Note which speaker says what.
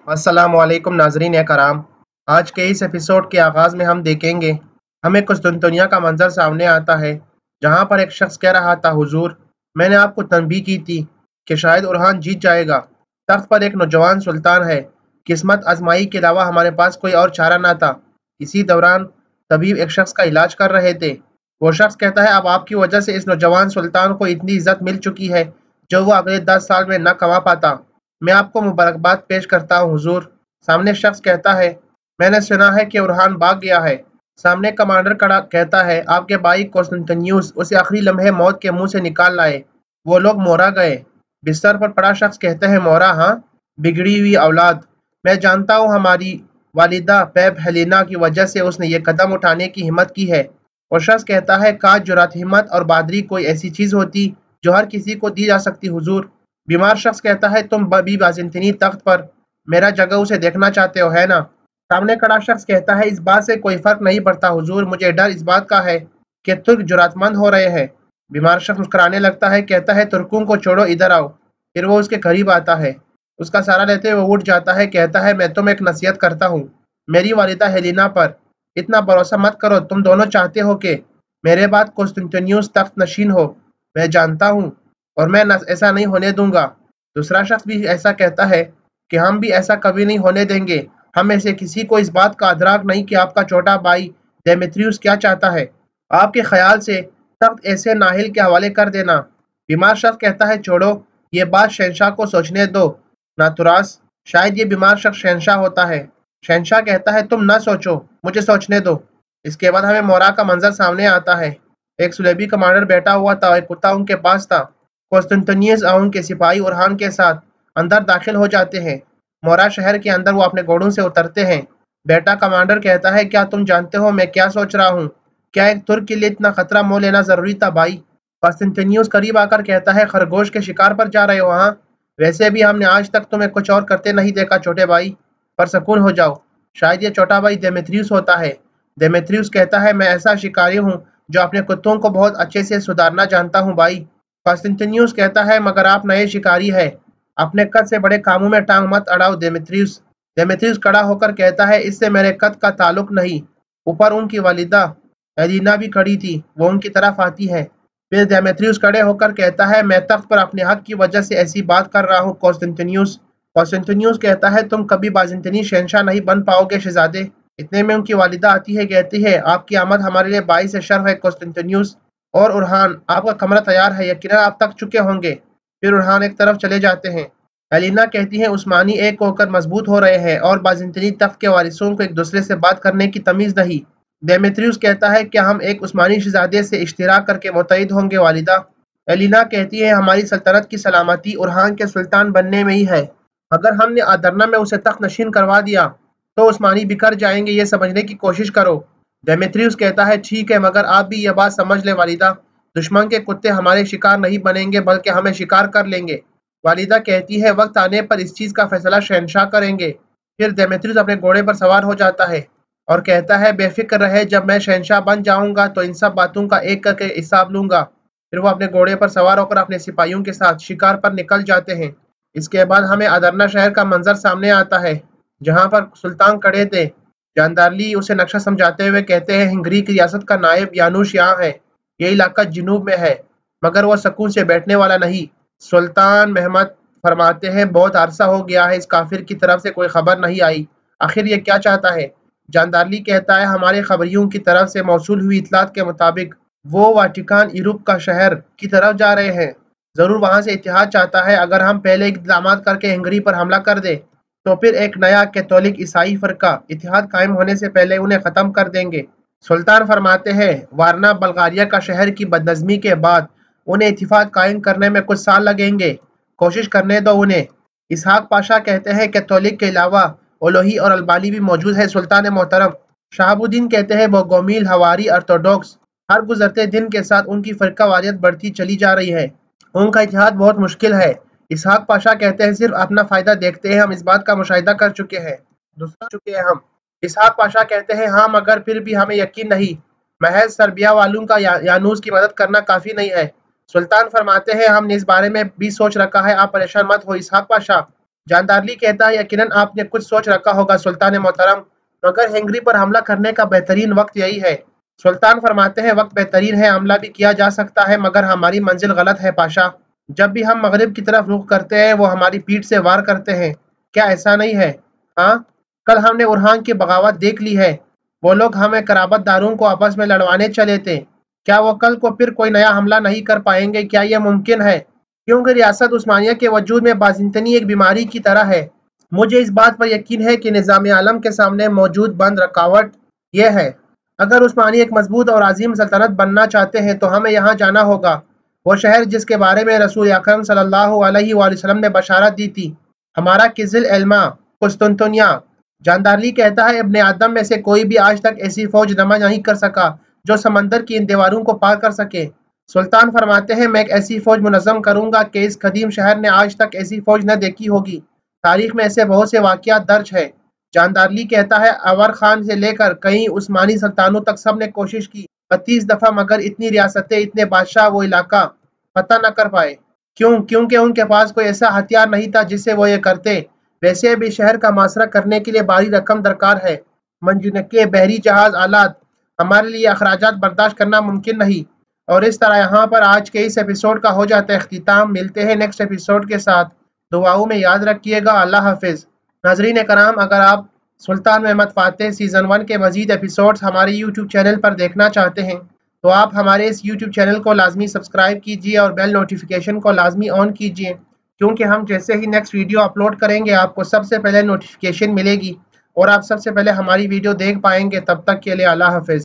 Speaker 1: अस्सलाम वालेकुम नाजरीन करام। आज के इस एपिसोड के आगाज़ में हम देखेंगे हमें कुस्तुनतुनिया का मंजर सामने आता है, जहाँ पर एक शख्स कह रहा था, हुजूर मैंने आपको तनबीह की थी कि शायद उरहान जीत जाएगा। तख्त पर एक नौजवान सुल्तान है, किस्मत आजमाई के अलावा हमारे पास कोई और चारा ना था। इसी दौरान तबीब एक शख्स का इलाज कर रहे थे। वो शख्स कहता है, अब आपकी वजह से इस नौजवान सुल्तान को इतनी इज्जत मिल चुकी है जो वो अगले 10 साल में न कमा पाता। मैं आपको मुबारकबाद पेश करता हूँ, हुजूर। सामने शख्स कहता है, मैंने सुना है कि उरहान भाग गया है। सामने कमांडर खड़ा कहता है, आपके भाई कॉन्स्टेंटिनियस उसे आखिरी लम्हे मौत के मुंह से निकाल लाए। वो लोग मोरा गए। बिस्तर पर पड़ा शख्स कहते हैं, मोरा? हाँ, बिगड़ी हुई औलाद। मैं जानता हूँ हमारी वालिदा पैब हेलेना की वजह से उसने ये कदम उठाने की हिम्मत की है। और शख्स कहता है, काश जुरात, हिम्मत और बहादुरी कोई ऐसी चीज होती जो हर किसी को दी जा सकती, हुजूर। बीमार शख्स कहता है, तुम बी बाजिंतनी तख्त पर मेरा जगह उसे देखना चाहते हो, है ना? सामने खड़ा शख्स कहता है, इस बात से कोई फर्क नहीं पड़ता, हुजूर। मुझे डर इस बात का है कि तुर्क जुरातमंद हो रहे हैं। बीमार शख्स मुस्कुराने लगता है, कहता है, तुर्कों को छोड़ो, इधर आओ। फिर वो उसके करीब आता है। उसका सहारा लेते हुए वो उठ जाता है, कहता है, मैं तुम्हें एक नसीहत करता हूँ मेरी वालिदा हेलिना पर इतना भरोसा मत करो। तुम दोनों चाहते हो कि मेरे बाद कॉन्स्टेंटिनियस तख्त नशीन हो। मैं जानता हूँ और मैं ऐसा नहीं होने दूंगा। दूसरा शख्स भी ऐसा कहता है कि हम भी ऐसा कभी नहीं होने देंगे। हम में से किसी को इस बात का अदराक नहीं कि आपका छोटा भाई डेमेत्रियुस क्या चाहता है। आपके ख्याल से तख्त ऐसे नाहिल के हवाले कर देना। बीमार शख्स कहता है, छोड़ो, ये बात शहनशाह को सोचने दो। नातुरास, शायद ये बीमार शख्स शहनशाह होता है। शहनशाह कहता है, तुम न सोचो, मुझे सोचने दो। इसके बाद हमें मोरा का मंजर सामने आता है। एक सुलेबी कमांडर बैठा हुआ था, एक कुत्ता उनके पास था। कॉन्स्टेंटिनियस और उनके सिपाही उरहान के साथ अंदर दाखिल हो जाते हैं। मोरा शहर के अंदर वो अपने घोड़ों से उतरते हैं। बेटा कमांडर कहता है, क्या तुम जानते हो मैं क्या सोच रहा हूँ? क्या एक तुर्क के लिए इतना खतरा मोल लेना जरूरी था, भाई? कॉन्स्टेंटिनियस करीब आकर कहता है, खरगोश के शिकार पर जा रहे हो? हाँ, वैसे भी हमने आज तक तुम्हें कुछ और करते नहीं देखा, छोटे भाई। पर सुकून हो जाओ, शायद ये छोटा भाई देमेत्रियुस होता है। देमेत्रियुस कहता है, मैं ऐसा शिकारी हूँ जो अपने कुत्तों को बहुत अच्छे से सुधारना जानता हूँ, भाई। कॉन्स्टेंटिनियस कहता है, मगर आप नए शिकारी हैं, अपने कद से बड़े कामों में टांग मत अड़ाओ, देमेत्रियुस। देमेत्रियुस खड़ा होकर कहता है, इससे मेरे कद का ताल्लुक नहीं। ऊपर उनकी वालिदा एलिना भी खड़ी थी, वो उनकी तरफ आती है। फिर देमेत्रियुस खड़े होकर कहता है, मैं तख्त पर अपने हक की वजह से ऐसी बात कर रहा हूँ, कॉन्स्टेंटिनियुस। कॉन्स्टेंटिनियुस कहता है, तुम कभी बाजिंतनी शहनशाह नहीं बन पाओगे, शहजादे। इतने में उनकी वालिदा आती है, कहती है, आपकी आमद हमारे लिए बाइस शर्फ है, कॉन्स्टेंटिनियुस। और उरहान, आपका कमरा तैयार है, यकीनन आप थक चुके होंगे। फिर उरहान एक तरफ चले जाते हैं। एलिना कहती है, उस्मानी एक होकर मजबूत हो रहे हैं और बाजिंतनी तख्त के वारिसों को एक दूसरे से बात करने की तमीज नहीं। देमेत्रियुस कहता है, क्या हम एक उस्मानी शहजादे से इश्तिराक करके मुत्तहिद होंगे, वालिदा? एलिना कहती है, हमारी सल्तनत की सलामती उरहान के सुल्तान बनने में ही है। अगर हमने आदरना में उसे तख्त नशीन करवा दिया तो उस्मानी बिखर जाएंगे, ये समझने की कोशिश करो। देमेत्रियुस कहता है, ठीक है, मगर आप भी यह बात समझ ले, वालिदा। दुश्मन के कुत्ते हमारे शिकार नहीं बनेंगे, बल्कि हमें शिकार कर लेंगे। वालिदा कहती है, वक्त आने पर इस चीज का फैसला शहनशाह करेंगे। फिर देमेत्रियुस अपने घोड़े पर सवार हो जाता है और कहता है, बेफिक्र रहे, जब मैं शहनशाह बन जाऊंगा तो इन सब बातों का एक करके हिसाब लूंगा। फिर वो अपने घोड़े पर सवार होकर अपने सिपाहियों के साथ शिकार पर निकल जाते हैं। इसके बाद हमें अदरना शहर का मंजर सामने आता है, जहाँ पर सुल्तान खड़े थे। जानदारली उसे नक्शा समझाते हुए कहते हैं, हिंगरी की रियासत का नायब यानूश यहाँ है। ये इलाका जनूब में है, मगर वो सुकून से बैठने वाला नहीं। सुल्तान महमद फरमाते हैं, बहुत अरसा हो गया है, इस काफिर की तरफ से कोई खबर नहीं आई। आखिर ये क्या चाहता है? जानदारली कहता है, हमारे खबरियों की तरफ से मौसूल हुई इतलात के मुताबिक वो वाटिकान यूरोप का शहर की तरफ जा रहे हैं। जरूर वहां से इतिहाद चाहता है। अगर हम पहले इक़दाम करके हंगरी पर हमला कर दे तो फिर एक नया कैथोलिक ईसाई फरका इतिहाद कायम होने से पहले उन्हें खत्म कर देंगे। सुल्तान फरमाते हैं, वारना बल्गारिया का शहर की बदनज़मी के बाद उन्हें इतिफाक कायम करने में कुछ साल लगेंगे। कोशिश करने दो उन्हें। इसहाक पाशा कहते हैं, कैथोलिक के अलावा ओलोही और अल्बानी भी मौजूद है, सुल्तान मोहतरम। शहाबुद्दीन कहते हैं, बोगोमिल हवारी ऑर्थोडॉक्स। हर गुजरते दिन के साथ उनकी फरका वारियत बढ़ती चली जा रही है। उनका इतिहाद बहुत मुश्किल है। इसहाक पाशा कहते हैं, सिर्फ अपना फायदा देखते हैं, हम इस बात का मुशाहिदा कर चुके हैं, दूसरा चुके हैं हम। इसहाक पाशा कहते हैं, हाँ, मगर फिर भी हमें यकीन नहीं। महज सर्बिया वालों का यानूस की मदद करना काफी नहीं है। सुल्तान फरमाते हैं, हमने इस बारे में भी सोच रखा है, आप परेशान मत हो इसहाक पाशा। جاندارلی کہتا ہے یقیناً آپ نے کچھ سوچ رکھا ہوگا سلطان محترم، مگر ہنگری پر حملہ کرنے کا بہترین وقت یہی ہے۔ سلطان فرماتے ہیں وقت بہترین ہے، حملہ بھی کیا جا سکتا ہے، مگر ہماری منزل غلط ہے پاشا۔ جب بھی ہم مغرب کی طرف رخ کرتے ہیں وہ ہماری پیٹھ سے وار کرتے ہیں، کیا ایسا نہیں ہے؟ ہاں، کل ہم نے اورہان کی بغاوت دیکھ لی ہے، وہ لوگ ہمیں قرابت داروں کو آپس میں لڑوانے چلے تھے، کیا وہ کل کو پھر کوئی نیا حملہ نہیں کر پائیں گے؟ کیا یہ ممکن ہے؟ کیونکہ ریاست عثمانیہ کے وجود میں بازنطنی ایک بیماری کی طرح ہے۔ مجھے اس بات پر یقین ہے کہ نظام عالم کے سامنے موجود بند رکاوٹ یہ ہے، اگر عثمانی ایک مضبوط اور عظیم سلطنت بننا چاہتے ہیں تو ہمیں یہاں جانا ہوگا، وہ شہر جس کے بارے میں رسول اکرم صلی اللہ علیہ وآلہ وسلم نے بشارت دی تھی، ہمارا کنز العلم قسطنطنیہ۔ جاندارلی کہتا ہے ابن آدم میں سے کوئی بھی آج تک ایسی فوج جمع نہیں کر سکا جو سمندر کی ان دیواروں کو پار کر سکے۔ سلطان فرماتے ہیں میں ایک ایسی فوج منظم کروں گا کہ اس قدیم شہر نے آج تک ایسی فوج نہ دیکھی ہوگی، تاریخ میں ایسے بہت سے واقعات درج ہے۔ جاندارلی کہتا ہے اور خان سے لے کر کئی عثمانی سلطانوں تک سب نے کوشش کی 32 دفعہ، مگر اتنی ریاستیں، اتنے بادشاہ وہ علاقہ فتح نہ کر پائے۔ کیونکہ ان کے پاس کوئی ایسا ہتھیار نہیں تھا جس سے وہ یہ کرتے۔ ویسے بھی شہر کا محاصرہ کرنے کے لیے بھاری رقم درکار ہے، منجنیقیں، بحری جہاز، آلات، ہمارے لیے اخراجات برداشت کرنا ممکن نہیں۔ اور اس طرح یہاں پر آج کے اس ایپیسوڈ کا ہو جاتا ہے اختتام۔ ملتے ہیں نیکسٹ ایپیسوڈ کے ساتھ، دعاؤں میں یاد رکھیے گا۔ اللہ حافظ۔ ناظرین کرام، اگر آپ سلطان محمد فاتح سیزن 1 کے مزید ایپیسوڈز ہمارے یوٹیوب چینل پر دیکھنا چاہتے ہیں تو آپ ہمارے اس یوٹیوب چینل کو لازمی سبسکرائب کیجیے اور بیل نوٹیفیکیشن کو لازمی آن کیجیے، کیونکہ ہم جیسے ہی نیکسٹ ویڈیو اپلوڈ کریں گے آپ کو سب سے پہلے نوٹیفیکیشن ملے گی اور آپ سب سے پہلے ہماری ویڈیو دیکھ پائیں گے۔ تب تک کے لیے اللہ حافظ۔